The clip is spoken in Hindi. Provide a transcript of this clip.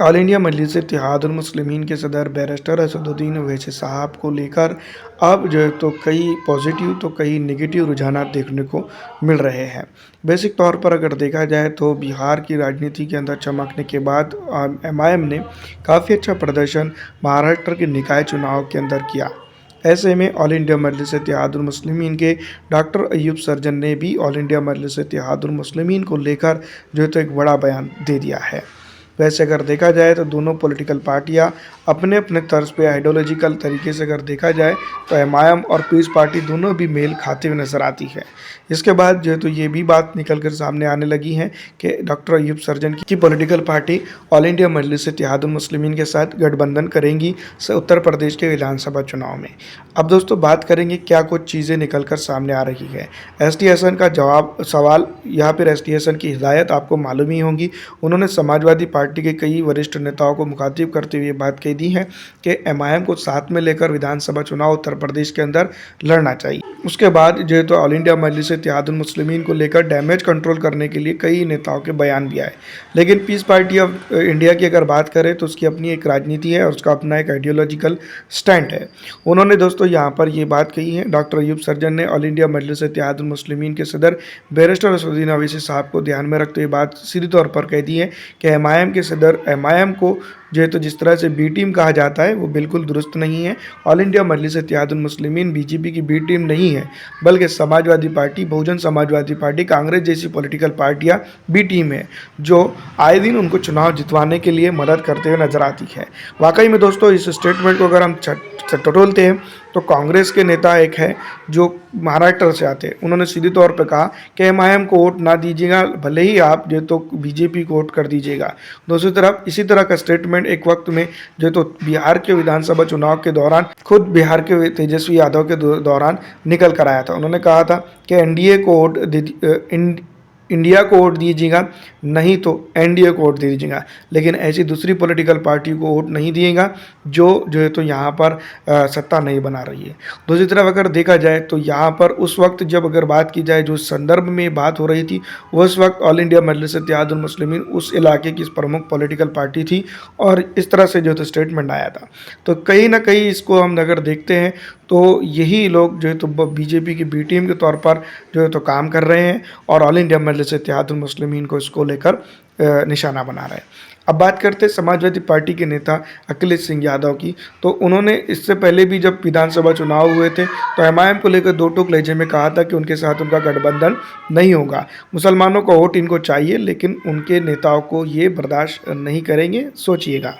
ऑल इंडिया मजलिस इत्तेहादुल मुस्लिमीन के सदर बैरिस्टर असदुद्दीन ओवैसी साहब को लेकर अब जो है तो कई पॉजिटिव तो कई नेगेटिव रुझानात देखने को मिल रहे हैं। बेसिक तौर पर अगर देखा जाए तो बिहार की राजनीति के अंदर चमकने के बाद एमआईएम ने काफ़ी अच्छा प्रदर्शन महाराष्ट्र के निकाय चुनाव के अंदर किया। ऐसे में ऑल इंडिया मजलिस इत्तेहादुल मुस्लिमीन के डॉक्टर अय्यूब सर्जन ने भी ऑल इंडिया मजलिस इत्तेहादुल मुस्लिमीन को लेकर जो है तो एक बड़ा बयान दे दिया है। वैसे अगर देखा जाए तो दोनों पॉलिटिकल पार्टियां अपने अपने तर्ज पे आइडियोलॉजिकल तरीके से अगर देखा जाए तो एमआईएम और पीस पार्टी दोनों भी मेल खाते हुए नजर आती है। इसके बाद जो है तो ये भी बात निकल कर सामने आने लगी है कि डॉक्टर अय्यूब सर्जन की पॉलिटिकल पार्टी ऑल इंडिया मजलिस इत्तेहादुल मुस्लिमीन के साथ गठबंधन करेंगी उत्तर प्रदेश के विधानसभा चुनाव में। अब दोस्तों बात करेंगे क्या कुछ चीज़ें निकल कर सामने आ रही है। एसटी हसन का जवाब सवाल या फिर एसटी हसन की हिदायत आपको मालूम ही होंगी। उन्होंने समाजवादी पार्टी के कई वरिष्ठ नेताओं को मुखातिब करते हुए बात कह दी है कि एमआईएम को साथ में लेकर विधानसभा चुनाव उत्तर प्रदेश के अंदर लड़ना चाहिए। उसके बाद जो है तो ऑल इंडिया मजलिस इत्तेहादुल मुस्लिमीन को लेकर डैमेज कंट्रोल करने के लिए कई नेताओं के बयान भी आए। लेकिन पीस पार्टी ऑफ इंडिया की अगर बात करें तो उसकी अपनी एक राजनीति है और उसका अपना एक आइडियोलॉजिकल स्टैंड है। उन्होंने दोस्तों यहाँ पर ये बात कही है। डॉक्टर अय्यूब सर्जन ने ऑल इंडिया मजलिस इत्तेहादुल मुस्लिमीन के सदर बैरिस्टर असदुद्दीन ओवैसी साहब को ध्यान में रखते हुए बात सीधी तौर पर कह दी है कि एमआईएम के सदर एमआईएम को जो है तो जिस तरह से बी टीम कहा जाता है वो बिल्कुल दुरुस्त नहीं है। ऑल इंडिया मजलिस इत्तेहादुल मुस्लिमीन बीजेपी की बी टीम नहीं है, बल्कि समाजवादी पार्टी, बहुजन समाजवादी पार्टी, कांग्रेस जैसी पॉलिटिकल पार्टियां बी टीम है जो आए दिन उनको चुनाव जितवाने के लिए मदद करते हुए नजर आती है। वाकई में दोस्तों इस स्टेटमेंट को अगर हम टटोलते हैं तो कांग्रेस के नेता एक है जो महाराष्ट्र से आते हैं, उन्होंने सीधे तौर पर कहा कि एमआईएम को वोट ना दीजिएगा, भले ही आप जो तो बीजेपी को वोट कर दीजिएगा। दूसरी तरफ इसी तरह का स्टेटमेंट एक वक्त में जो तो बिहार के विधानसभा चुनाव के दौरान खुद बिहार के तेजस्वी यादव के दौरान निकल कर आया था। उन्होंने कहा था कि इंडिया को वोट दीजिएगा, नहीं तो एनडीए को वोट दे दीजिएगा, लेकिन ऐसी दूसरी पॉलिटिकल पार्टी को वोट नहीं दिएगा जो है तो यहाँ पर सत्ता नहीं बना रही है। दूसरी तरफ अगर देखा जाए तो यहाँ पर उस वक्त जब अगर बात की जाए जो संदर्भ में बात हो रही थी उस वक्त ऑल इंडिया मजलिस इत्तेहादुल मुस्लिमीन उस इलाके की प्रमुख पॉलिटिकल पार्टी थी और इस तरह से जो तो स्टेटमेंट आया था। तो कहीं ना कहीं इसको हम अगर देखते हैं तो यही लोग जो है तो बीजेपी की बी टीम के तौर पर जो है तो काम कर रहे हैं और ऑल इंडिया मजलिस इत्तेहादुल मुस्लिमीन को इसको लेकर निशाना बना रहे हैं। अब बात करते हैं समाजवादी पार्टी के नेता अखिलेश सिंह यादव की। तो उन्होंने इससे पहले भी जब विधानसभा चुनाव हुए थे तो एमआईएम को लेकर दो टूक लहजे में कहा था कि उनके साथ उनका गठबंधन नहीं होगा, मुसलमानों का वोट इनको चाहिए, लेकिन उनके नेताओं को ये बर्दाश्त नहीं करेंगे। सोचिएगा।